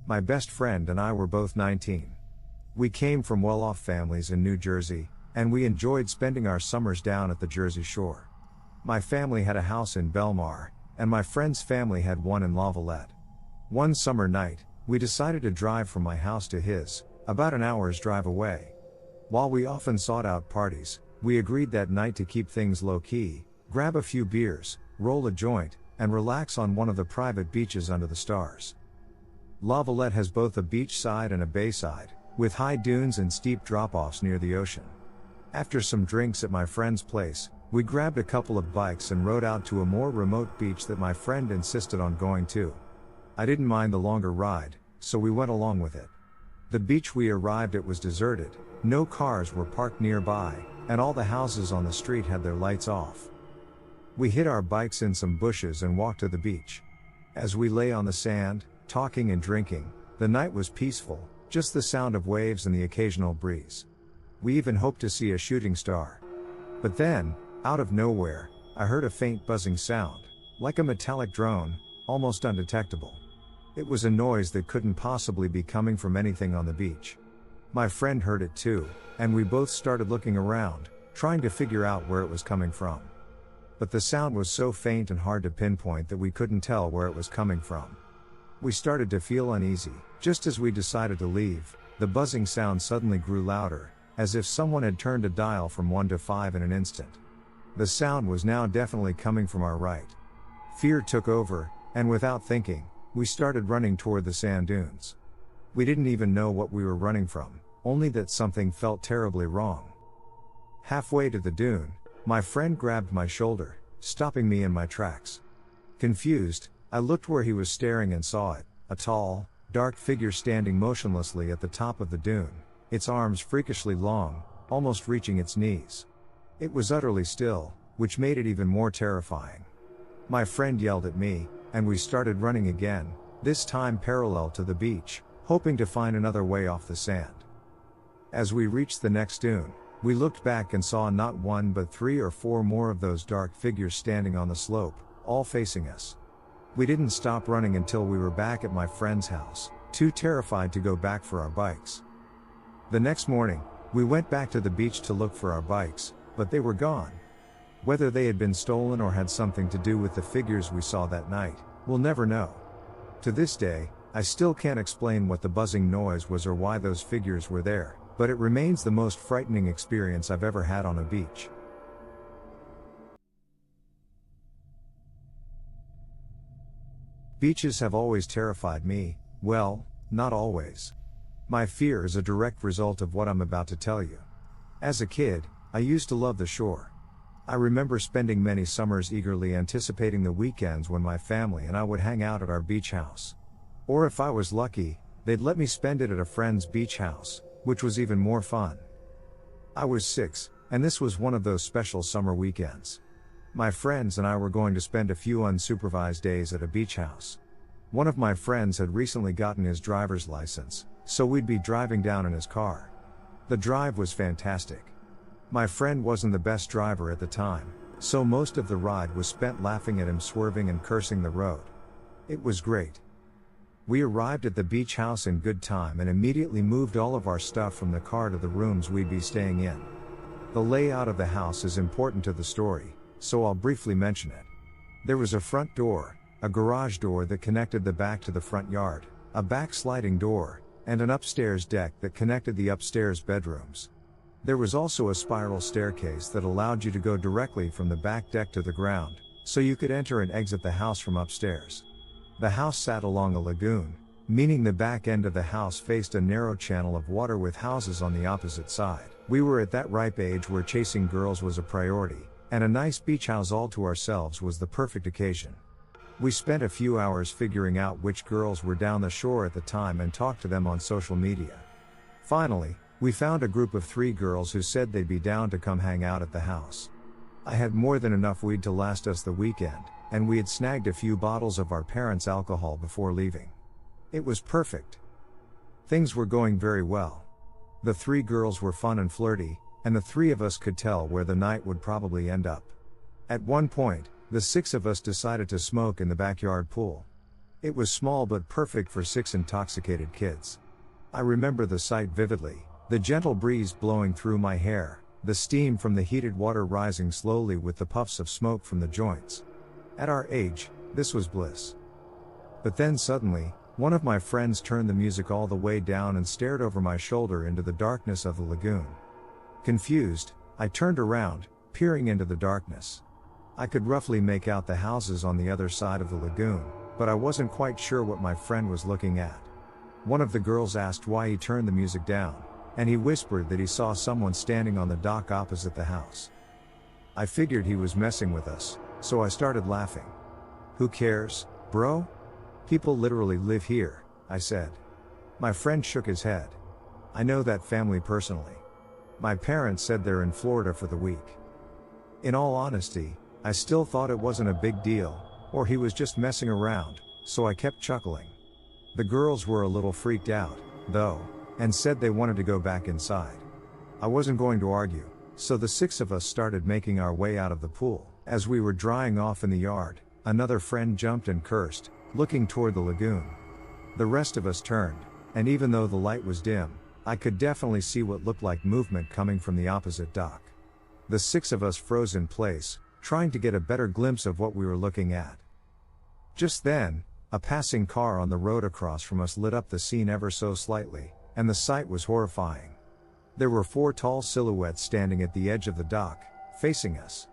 My best friend and I were both 19. We came from well-off families in New Jersey, and we enjoyed spending our summers down at the Jersey Shore. My family had a house in Belmar, and my friend's family had one in La Valette. One summer night, we decided to drive from my house to his, about an hour's drive away. While we often sought out parties, we agreed that night to keep things low-key, grab a few beers, roll a joint, and relax on one of the private beaches under the stars. La Valette has both a beach side and a bay side, with high dunes and steep drop-offs near the ocean. After some drinks at my friend's place, we grabbed a couple of bikes and rode out to a more remote beach that my friend insisted on going to. I didn't mind the longer ride, so we went along with it. The beach we arrived at was deserted, no cars were parked nearby, and all the houses on the street had their lights off. We hid our bikes in some bushes and walked to the beach. As we lay on the sand, talking and drinking, the night was peaceful, just the sound of waves and the occasional breeze. We even hoped to see a shooting star. But then, out of nowhere, I heard a faint buzzing sound, like a metallic drone, almost undetectable. It was a noise that couldn't possibly be coming from anything on the beach. My friend heard it too, and we both started looking around, trying to figure out where it was coming from. But the sound was so faint and hard to pinpoint that we couldn't tell where it was coming from. We started to feel uneasy. Just as we decided to leave, the buzzing sound suddenly grew louder, as if someone had turned a dial from 1 to 5 in an instant. The sound was now definitely coming from our right. Fear took over, and without thinking, we started running toward the sand dunes. We didn't even know what we were running from, only that something felt terribly wrong. Halfway to the dune, my friend grabbed my shoulder, stopping me in my tracks. Confused, I looked where he was staring and saw it, a tall, dark figure standing motionlessly at the top of the dune, its arms freakishly long, almost reaching its knees. It was utterly still, which made it even more terrifying. My friend yelled at me, and we started running again, this time parallel to the beach, hoping to find another way off the sand. As we reached the next dune, we looked back and saw not one but 3 or 4 more of those dark figures standing on the slope, all facing us. We didn't stop running until we were back at my friend's house, too terrified to go back for our bikes. The next morning, we went back to the beach to look for our bikes, but they were gone. Whether they had been stolen or had something to do with the figures we saw that night, we'll never know. To this day, I still can't explain what the buzzing noise was or why those figures were there, but it remains the most frightening experience I've ever had on a beach. Beaches have always terrified me. Well, not always. My fear is a direct result of what I'm about to tell you. As a kid, I used to love the shore. I remember spending many summers eagerly anticipating the weekends when my family and I would hang out at our beach house. Or if I was lucky, they'd let me spend it at a friend's beach house, which was even more fun. I was 6, and this was one of those special summer weekends. My friends and I were going to spend a few unsupervised days at a beach house. One of my friends had recently gotten his driver's license, so we'd be driving down in his car. The drive was fantastic. My friend wasn't the best driver at the time, so most of the ride was spent laughing at him swerving and cursing the road. It was great. We arrived at the beach house in good time and immediately moved all of our stuff from the car to the rooms we'd be staying in. The layout of the house is important to the story, so I'll briefly mention it. There was a front door, a garage door that connected the back to the front yard, a back sliding door, and an upstairs deck that connected the upstairs bedrooms. There was also a spiral staircase that allowed you to go directly from the back deck to the ground, so you could enter and exit the house from upstairs. The house sat along a lagoon, meaning the back end of the house faced a narrow channel of water with houses on the opposite side. We were at that ripe age where chasing girls was a priority, and a nice beach house all to ourselves was the perfect occasion. We spent a few hours figuring out which girls were down the shore at the time and talked to them on social media. Finally, we found a group of 3 girls who said they'd be down to come hang out at the house. I had more than enough weed to last us the weekend, and we had snagged a few bottles of our parents' alcohol before leaving. It was perfect. Things were going very well. The 3 girls were fun and flirty, and the 3 of us could tell where the night would probably end up. At one point, the 6 of us decided to smoke in the backyard pool. It was small but perfect for 6 intoxicated kids. I remember the sight vividly, the gentle breeze blowing through my hair, the steam from the heated water rising slowly with the puffs of smoke from the joints. At our age, this was bliss. But then suddenly, one of my friends turned the music all the way down and stared over my shoulder into the darkness of the lagoon. Confused, I turned around, peering into the darkness. I could roughly make out the houses on the other side of the lagoon, but I wasn't quite sure what my friend was looking at. One of the girls asked why he turned the music down, and he whispered that he saw someone standing on the dock opposite the house. I figured he was messing with us, so I started laughing. "Who cares, bro? People literally live here," I said. My friend shook his head. "I know that family personally. My parents said they're in Florida for the week." In all honesty, I still thought it wasn't a big deal, or he was just messing around, so I kept chuckling. The girls were a little freaked out, though, and said they wanted to go back inside. I wasn't going to argue, so the 6 of us started making our way out of the pool. As we were drying off in the yard, another friend jumped and cursed, looking toward the lagoon. The rest of us turned, and even though the light was dim, I could definitely see what looked like movement coming from the opposite dock. The 6 of us froze in place, trying to get a better glimpse of what we were looking at. Just then, a passing car on the road across from us lit up the scene ever so slightly, and the sight was horrifying. There were 4 tall silhouettes standing at the edge of the dock, facing us.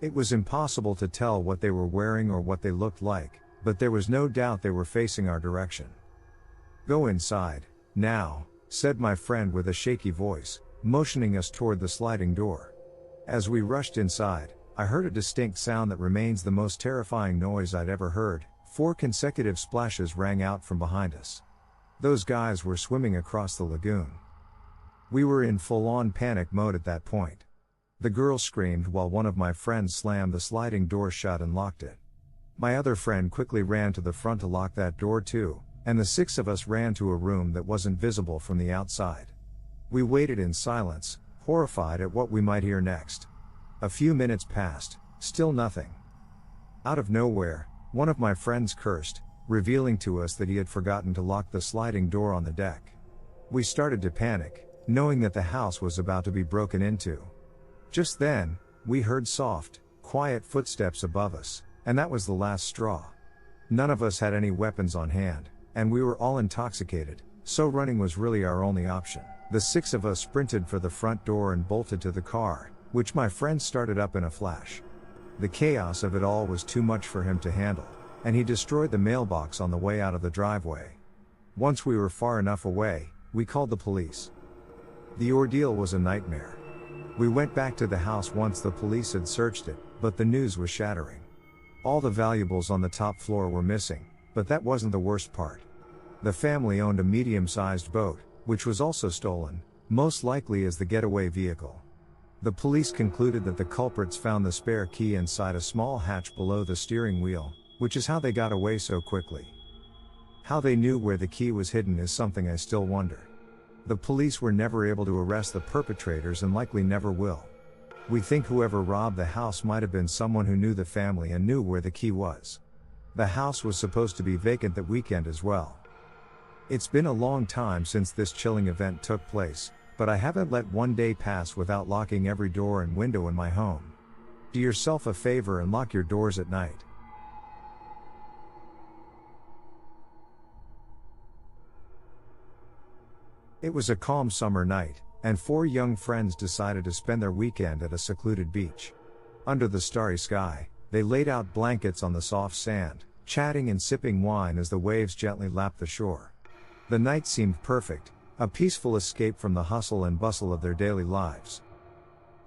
It was impossible to tell what they were wearing or what they looked like, but there was no doubt they were facing our direction. "Go inside, now," said my friend with a shaky voice, motioning us toward the sliding door. As we rushed inside, I heard a distinct sound that remains the most terrifying noise I'd ever heard. 4 consecutive splashes rang out from behind us. Those guys were swimming across the lagoon. We were in full-on panic mode at that point. The girl screamed while one of my friends slammed the sliding door shut and locked it. My other friend quickly ran to the front to lock that door too, and the 6 of us ran to a room that wasn't visible from the outside. We waited in silence, horrified at what we might hear next. A few minutes passed, still nothing. Out of nowhere, one of my friends cursed, revealing to us that he had forgotten to lock the sliding door on the deck. We started to panic, knowing that the house was about to be broken into. Just then, we heard soft, quiet footsteps above us, and that was the last straw. None of us had any weapons on hand, and we were all intoxicated, so running was really our only option. The 6 of us sprinted for the front door and bolted to the car, which my friend started up in a flash. The chaos of it all was too much for him to handle, and he destroyed the mailbox on the way out of the driveway. Once we were far enough away, we called the police. The ordeal was a nightmare. We went back to the house once the police had searched it, but the news was shattering. All the valuables on the top floor were missing, but that wasn't the worst part. The family owned a medium-sized boat, which was also stolen, most likely as the getaway vehicle. The police concluded that the culprits found the spare key inside a small hatch below the steering wheel, which is how they got away so quickly. How they knew where the key was hidden is something I still wonder. The police were never able to arrest the perpetrators and likely never will. We think whoever robbed the house might have been someone who knew the family and knew where the key was. The house was supposed to be vacant that weekend as well. It's been a long time since this chilling event took place, but I haven't let one day pass without locking every door and window in my home. Do yourself a favor and lock your doors at night. It was a calm summer night, and 4 young friends decided to spend their weekend at a secluded beach. Under the starry sky, they laid out blankets on the soft sand, chatting and sipping wine as the waves gently lapped the shore. The night seemed perfect, a peaceful escape from the hustle and bustle of their daily lives.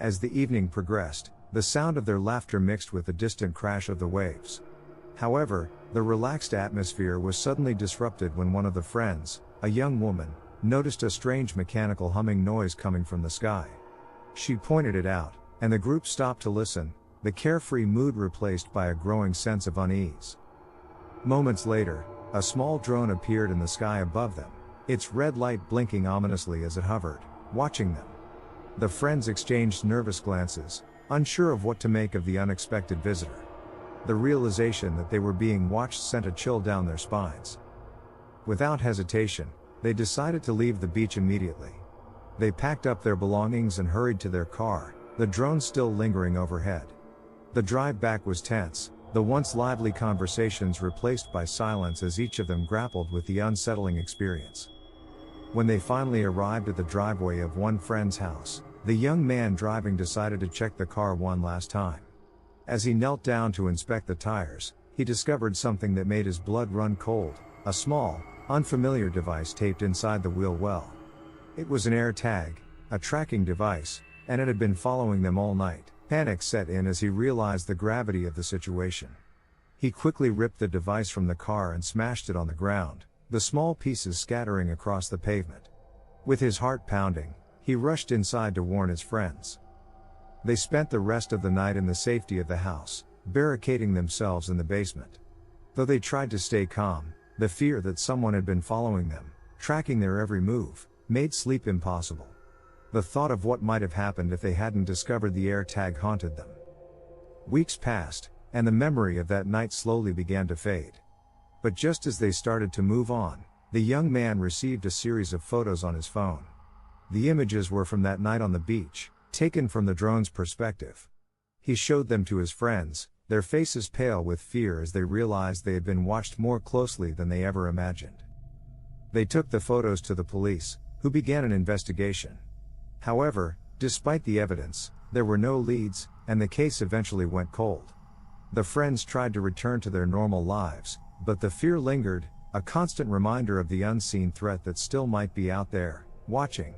As the evening progressed, the sound of their laughter mixed with the distant crash of the waves. However, the relaxed atmosphere was suddenly disrupted when one of the friends, a young woman, noticed a strange mechanical humming noise coming from the sky. She pointed it out, and the group stopped to listen, the carefree mood replaced by a growing sense of unease. Moments later, a small drone appeared in the sky above them, its red light blinking ominously as it hovered, watching them. The friends exchanged nervous glances, unsure of what to make of the unexpected visitor. The realization that they were being watched sent a chill down their spines. Without hesitation, they decided to leave the beach immediately. They packed up their belongings and hurried to their car, the drone still lingering overhead. The drive back was tense, the once lively conversations replaced by silence as each of them grappled with the unsettling experience. When they finally arrived at the driveway of one friend's house, the young man driving decided to check the car one last time. As he knelt down to inspect the tires, he discovered something that made his blood run cold, a small, unfamiliar device taped inside the wheel well. It was an air tag, a tracking device, and it had been following them all night. Panic set in as he realized the gravity of the situation. He quickly ripped the device from the car and smashed it on the ground, the small pieces scattering across the pavement. With his heart pounding, he rushed inside to warn his friends. They spent the rest of the night in the safety of the house, barricading themselves in the basement. Though they tried to stay calm, the fear that someone had been following them, tracking their every move, made sleep impossible. The thought of what might have happened if they hadn't discovered the air tag haunted them. Weeks passed, and the memory of that night slowly began to fade. But just as they started to move on, the young man received a series of photos on his phone. The images were from that night on the beach, taken from the drone's perspective. He showed them to his friends, their faces pale with fear as they realized they had been watched more closely than they ever imagined. They took the photos to the police, who began an investigation. However, despite the evidence, there were no leads, and the case eventually went cold. The friends tried to return to their normal lives, but the fear lingered, a constant reminder of the unseen threat that still might be out there, watching.